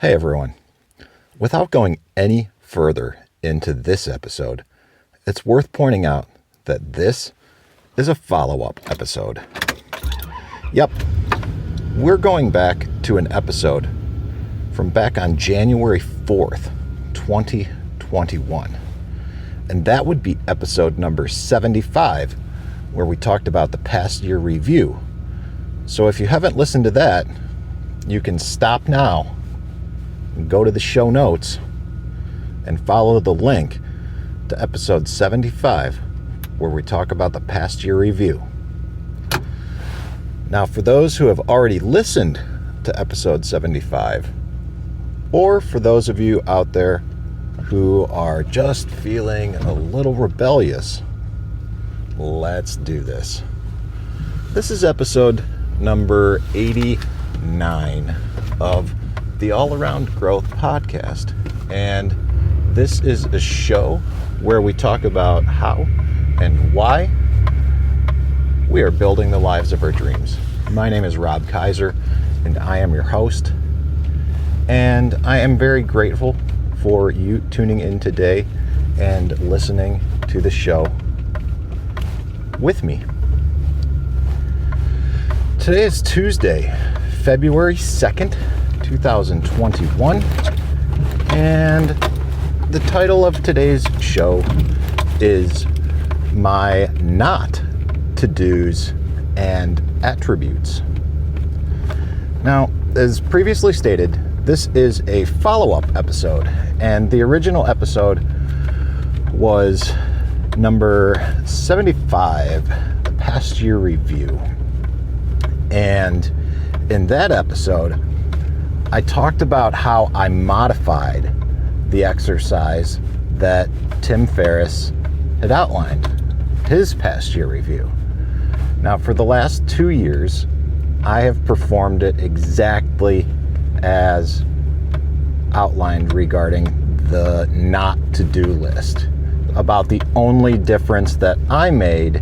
Hey everyone. Without going any further into this episode, it's worth pointing out that this is a follow-up episode. Yep, we're going back to an episode from back on January 4th, 2021. And that would be episode number 75, where we talked about the past year review. So if you haven't listened to that, you can stop now and go to the show notes and follow the link to episode 75, where we talk about the past year review. Now, for those who have already listened to episode 75, or for those of you out there who are just feeling a little rebellious, let's do this. This is episode number 89 of the All Around Growth Podcast. And this is a show where we talk about how and why we are building the lives of our dreams. My name is Rob Kaiser, and I am your host. And I am very grateful for you tuning in today and listening to the show with me. Today is Tuesday, February 2nd, 2021, and the title of today's show is My Not To-Dos and Attributes. Now, as previously stated, this is a follow-up episode, and the original episode was number 75, the past year review. And in that episode, I talked about how I modified the exercise that Tim Ferriss had outlined, his past year review. Now, for the last 2 years, I have performed it exactly as outlined regarding the not to-do list. About the only difference that I made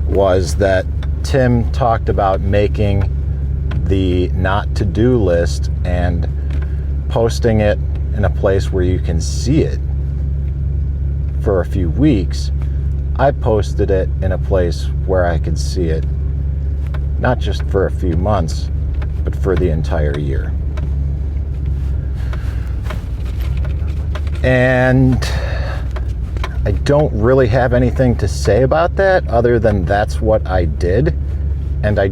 was that Tim talked about making the not to-do list and posting it in a place where you can see it for a few weeks. I posted it in a place where I could see it not just for a few months, but for the entire year. And I don't really have anything to say about that other than that's what I did. And I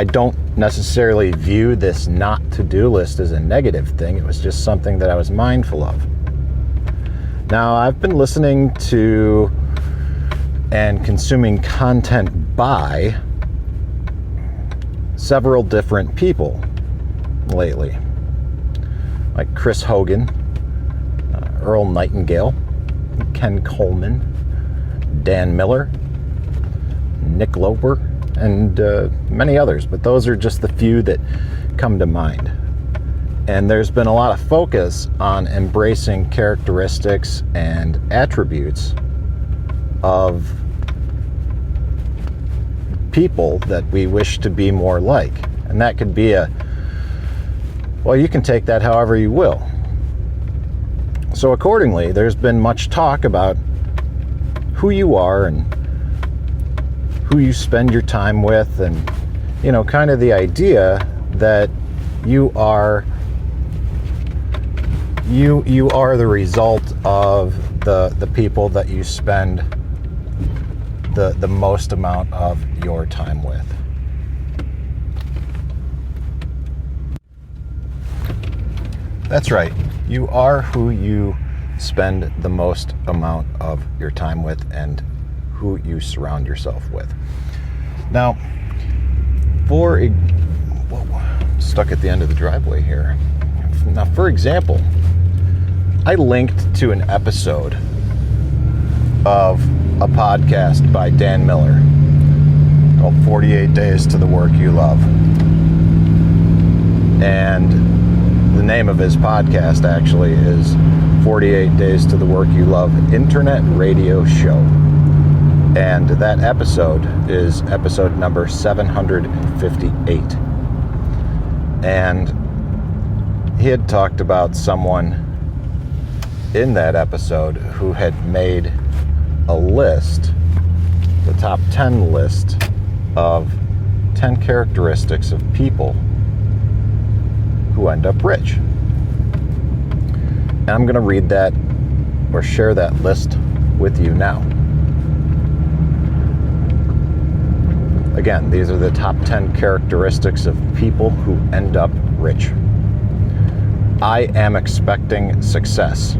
don't necessarily view this not to-do list as a negative thing. It was just something that I was mindful of. Now, I've been listening to and consuming content by several different people lately, like Chris Hogan, Earl Nightingale, Ken Coleman, Dan Miller, Nick Loper, and many others, but those are just the few that come to mind. And there's been a lot of focus on embracing characteristics and attributes of people that we wish to be more like. And that could be well, you can take that however you will. So accordingly, there's been much talk about who you are and who you spend your time with, and kind of the idea that you are the result of the people that you spend the most amount of your time with. That's right. You are who you spend the most amount of your time with and who you surround yourself with. Now, I'm stuck at the end of the driveway here. Now, for example, I linked to an episode of a podcast by Dan Miller called 48 Days to the Work You Love. And the name of his podcast actually is 48 Days to the Work You Love Internet Radio Show. And that episode is episode number 758. And he had talked about someone in that episode who had made a list, the top 10 list of 10 characteristics of people who end up rich. And I'm going to read that or share that list with you now. Again, these are the top 10 characteristics of people who end up rich. I am expecting success.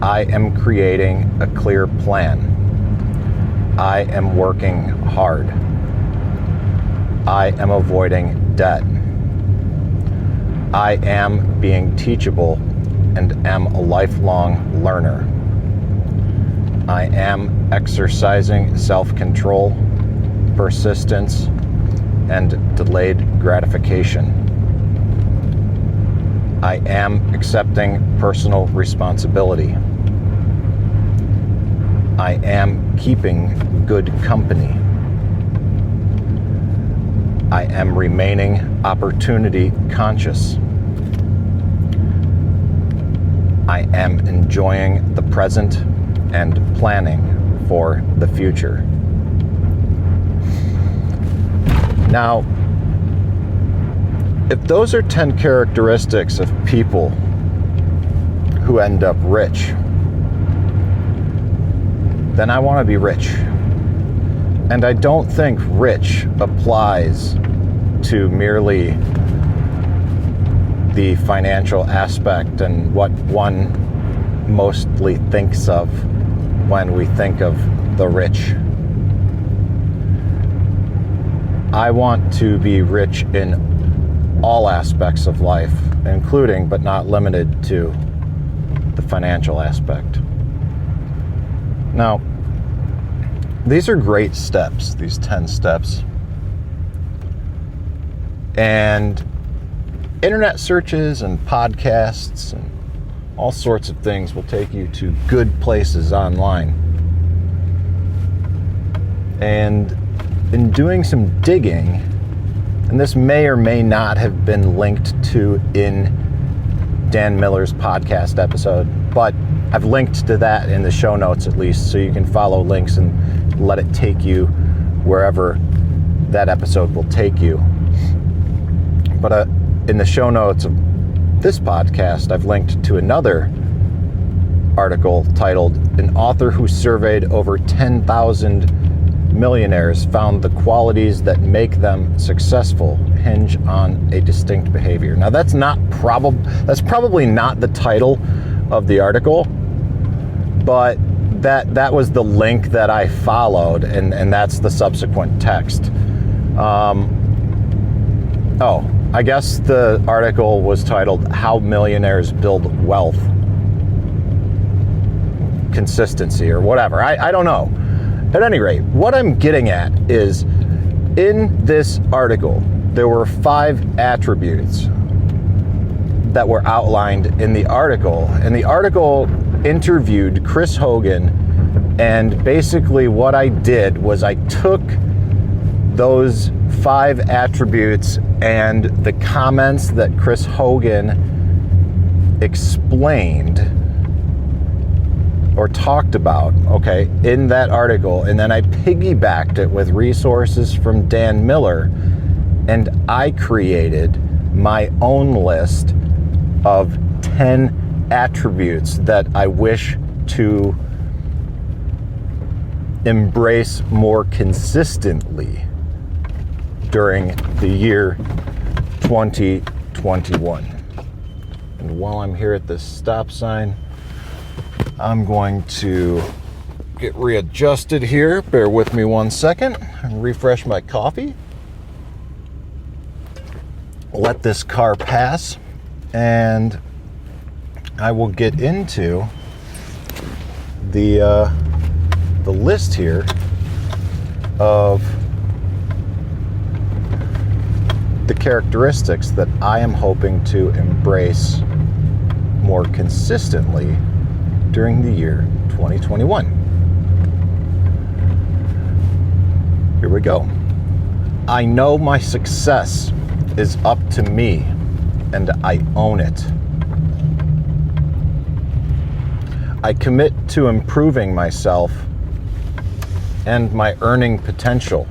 I am creating a clear plan. I am working hard. I am avoiding debt. I am being teachable and am a lifelong learner. I am exercising self-control, persistence, and delayed gratification. I am accepting personal responsibility. I am keeping good company. I am remaining opportunity conscious. I am enjoying the present and planning for the future. Now, if those are 10 characteristics of people who end up rich, then I want to be rich. And I don't think rich applies to merely the financial aspect and what one mostly thinks of when we think of the rich. I want to be rich in all aspects of life, including but not limited to the financial aspect. Now, these are great steps, these 10 steps. And internet searches and podcasts and all sorts of things will take you to good places online. And in doing some digging, and this may or may not have been linked to in Dan Miller's podcast episode, but I've linked to that in the show notes at least, so you can follow links and let it take you wherever that episode will take you. But in the show notes of this podcast, I've linked to another article titled "An Author Who Surveyed Over 10,000 Millionaires Found the Qualities That Make Them Successful Hinge on a Distinct Behavior." Now that's probably not the title of the article, but that was the link that I followed, and that's the subsequent text. I guess the article was titled "How Millionaires Build Wealth Consistency" or whatever. I don't know. At any rate, what I'm getting at is, in this article, there were 5 attributes that were outlined in the article. And the article interviewed Chris Hogan, and basically what I did was I took those 5 attributes and the comments that Chris Hogan explained or talked about, in that article, and then I piggybacked it with resources from Dan Miller, and I created my own list of 10 attributes that I wish to embrace more consistently during the year 2021. And while I'm here at this stop sign, I'm going to get readjusted here. Bear with me one second and refresh my coffee. Let this car pass, and I will get into the list here of the characteristics that I am hoping to embrace more consistently during the year 2021. Here we go. I know my success is up to me. and I own it. I commit to improving myself and my earning potential.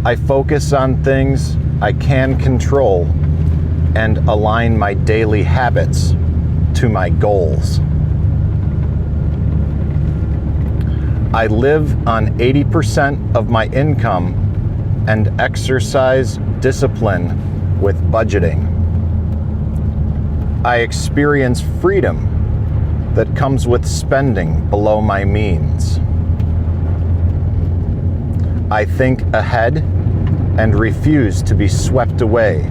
I focus on things I can control and align my daily habits to my goals. I live on 80% of my income and exercise discipline with budgeting. I experience freedom that comes with spending below my means. I think ahead and refuse to be swept away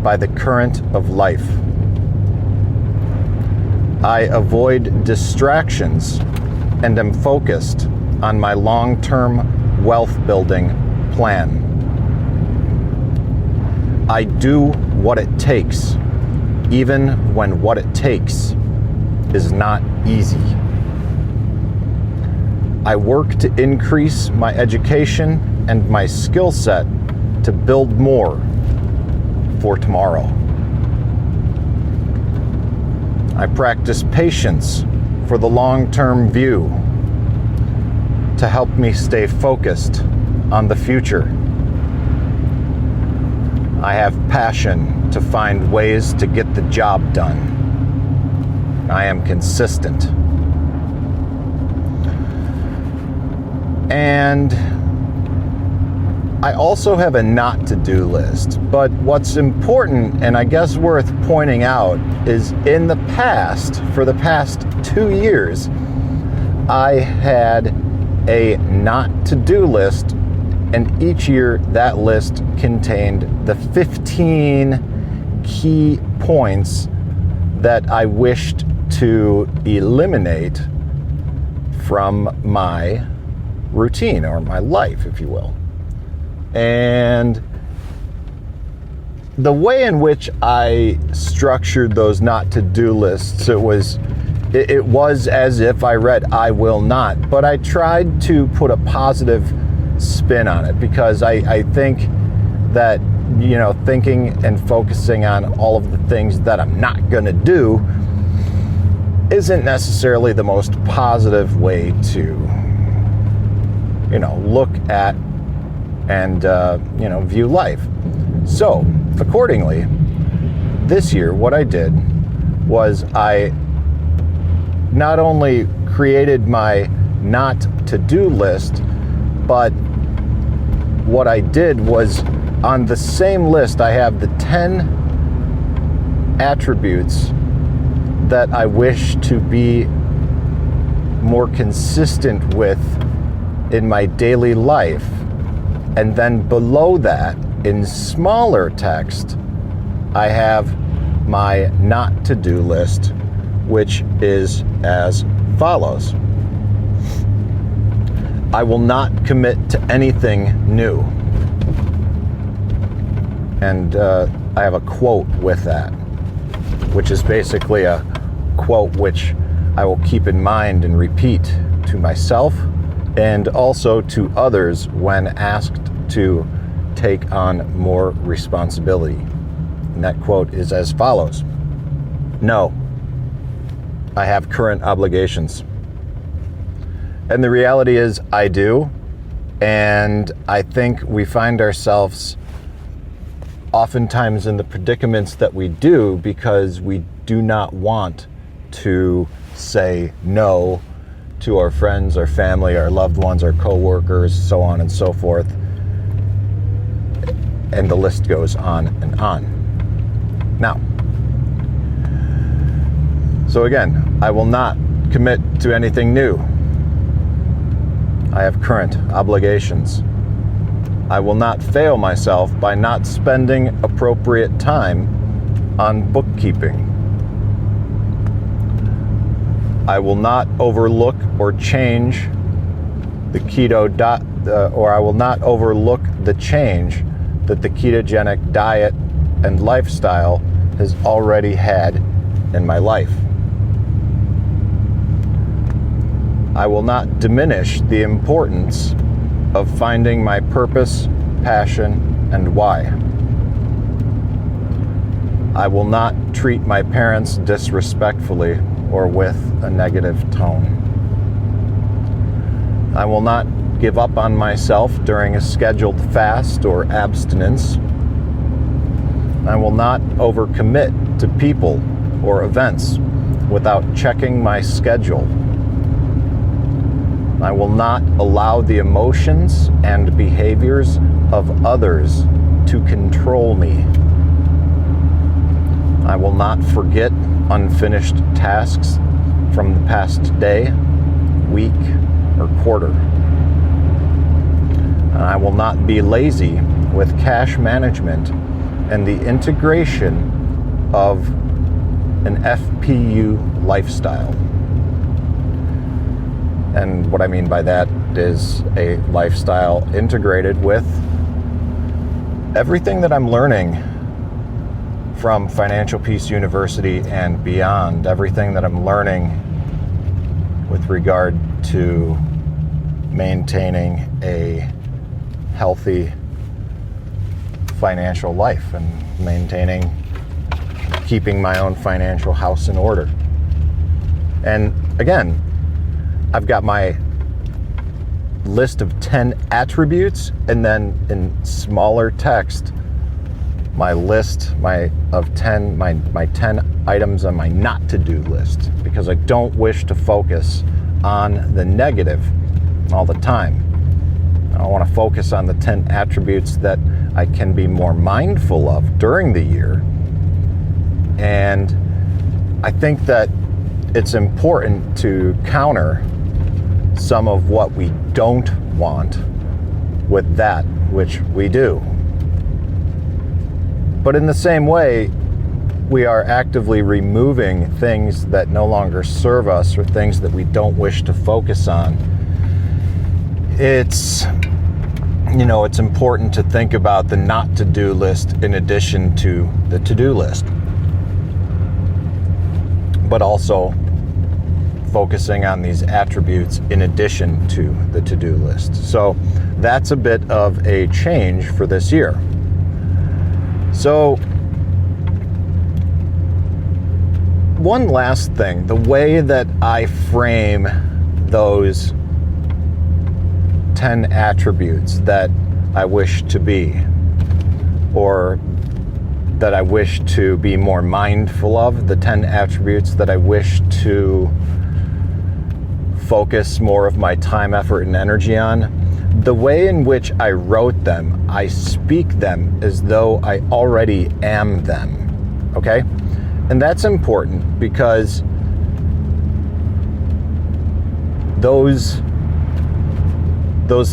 by the current of life. I avoid distractions and am focused on my long-term wealth building plan. I do what it takes, even when what it takes is not easy. I work to increase my education and my skill set to build more for tomorrow. I practice patience for the long-term view to help me stay focused on the future. I have passion to find ways to get the job done. I am consistent. And I also have a not to-do list, but what's important and I guess worth pointing out is in the past, for the past 2 years, I had a not to-do list, and each year that list contained the 15 key points that I wished to eliminate from my routine or my life, if you will. And the way in which I structured those not to-do lists, it was as if I read I will not, but I tried to put a positive spin on it because I think that, thinking and focusing on all of the things that I'm not going to do isn't necessarily the most positive way to, look at and, view life. So, accordingly, this year, what I did was I not only created my not to-do list, but what I did was on the same list, I have the 10 attributes that I wish to be more consistent with in my daily life. And then below that, in smaller text, I have my not to-do list, which is as follows. I will not commit to anything new. And I have a quote with that, which is basically a quote which I will keep in mind and repeat to myself and also to others when asked to take on more responsibility. And that quote is as follows. No, I have current obligations. And the reality is I do. And I think we find ourselves oftentimes in the predicaments that we do because we do not want to say no to our friends, our family, our loved ones, our co-workers, so on and so forth. And the list goes on and on. Now, so again, I will not commit to anything new. I have current obligations. I will not fail myself by not spending appropriate time on bookkeeping. I will not overlook or change the I will not overlook the change that the ketogenic diet and lifestyle has already had in my life. I will not diminish the importance of finding my purpose, passion, and why. I will not treat my parents disrespectfully or with a negative tone. I will not give up on myself during a scheduled fast or abstinence. I will not overcommit to people or events without checking my schedule. I will not allow the emotions and behaviors of others to control me. I will not forget unfinished tasks from the past day, week, or quarter. And I will not be lazy with cash management and the integration of an FPU lifestyle. And what I mean by that is a lifestyle integrated with everything that I'm learning from Financial Peace University and beyond, everything that I'm learning with regard to maintaining a healthy financial life and keeping my own financial house in order. And again, I've got my list of 10 attributes, and then in smaller text, my list of 10 items on my not to do list, because I don't wish to focus on the negative all the time. I want to focus on the 10 attributes that I can be more mindful of during the year. And I think that it's important to counter some of what we don't want with that which we do. But in the same way, we are actively removing things that no longer serve us or things that we don't wish to focus on. It's important to think about the not to do list in addition to the to do list, but also focusing on these attributes in addition to the to do list. So that's a bit of a change for this year. So one last thing, the way that I frame those 10 attributes that I wish to be, or that I wish to be more mindful of, the 10 attributes that I wish to focus more of my time, effort, and energy on, the way in which I wrote them, I speak them as though I already am them, okay? And that's important because those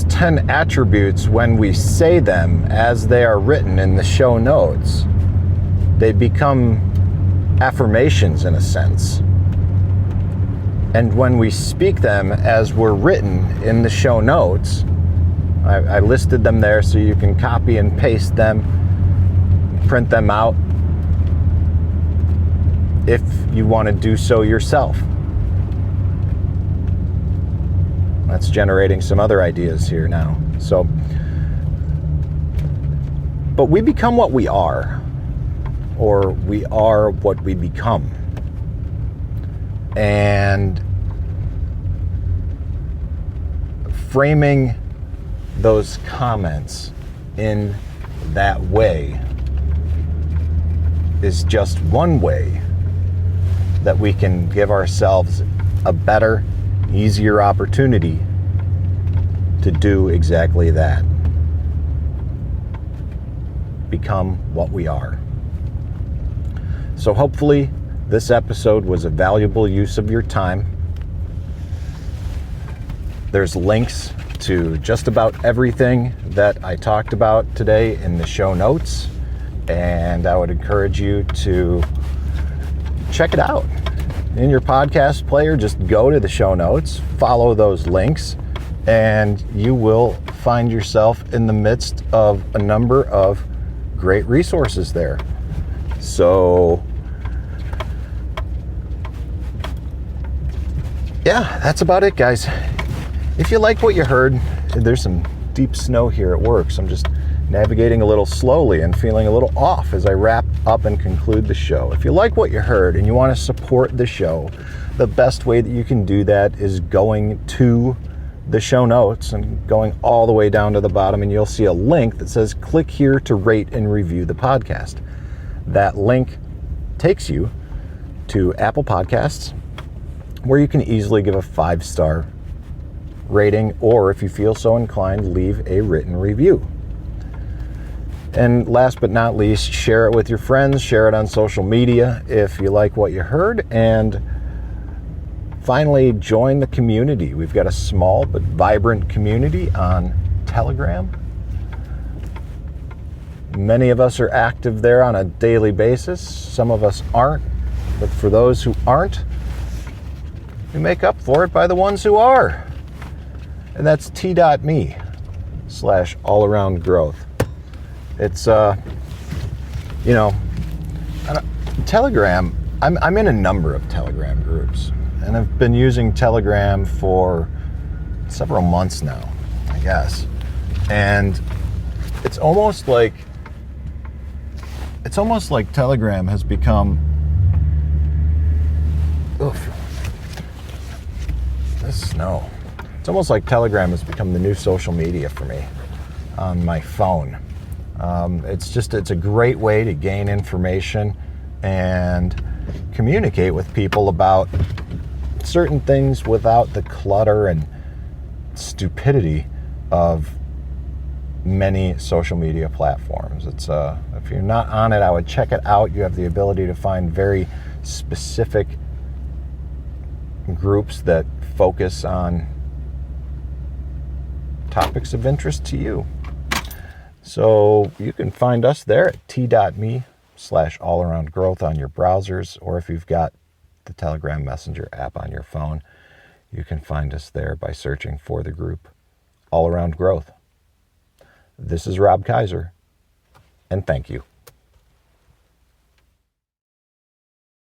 10 attributes, when we say them as they are written in the show notes, they become affirmations in a sense. And when we speak them as were written in the show notes, I listed them there so you can copy and paste them, print them out if you want to do so yourself. That's generating some other ideas here now. So, but we become what we are, or we are what we become. And framing those comments in that way is just one way that we can give ourselves a better, easier opportunity to do exactly that. Become what we are. So hopefully this episode was a valuable use of your time. There's links to just about everything that I talked about today in the show notes, and I would encourage you to check it out. In your podcast player, just go to the show notes, follow those links, and you will find yourself in the midst of a number of great resources there. So, yeah, that's about it, guys. If you like what you heard, there's some deep snow here at work, so I'm just navigating a little slowly and feeling a little off as I wrap up and conclude the show. If you like what you heard and you want to support the show, the best way that you can do that is going to the show notes and going all the way down to the bottom, and you'll see a link that says click here to rate and review the podcast. That link takes you to Apple Podcasts, where you can easily give a 5-star rating, or if you feel so inclined, leave a written review. And last but not least, share it with your friends, share it on social media if you like what you heard, and finally, join the community. We've got a small but vibrant community on Telegram. Many of us are active there on a daily basis. Some of us aren't, but for those who aren't, we make up for it by the ones who are. And that's t.me/allaroundgrowth. It's, Telegram, I'm in a number of Telegram groups, and I've been using Telegram for several months now, I guess. And it's almost like Telegram has become, this snow. It's almost like Telegram has become the new social media for me on my phone. It's a great way to gain information and communicate with people about certain things without the clutter and stupidity of many social media platforms. It's if you're not on it, I would check it out. You have the ability to find very specific groups that focus on topics of interest to you. So you can find us there at t.me/allaroundgrowth on your browsers, or if you've got the Telegram Messenger app on your phone, you can find us there by searching for the group All Around Growth. This is Rob Kaiser, and thank you.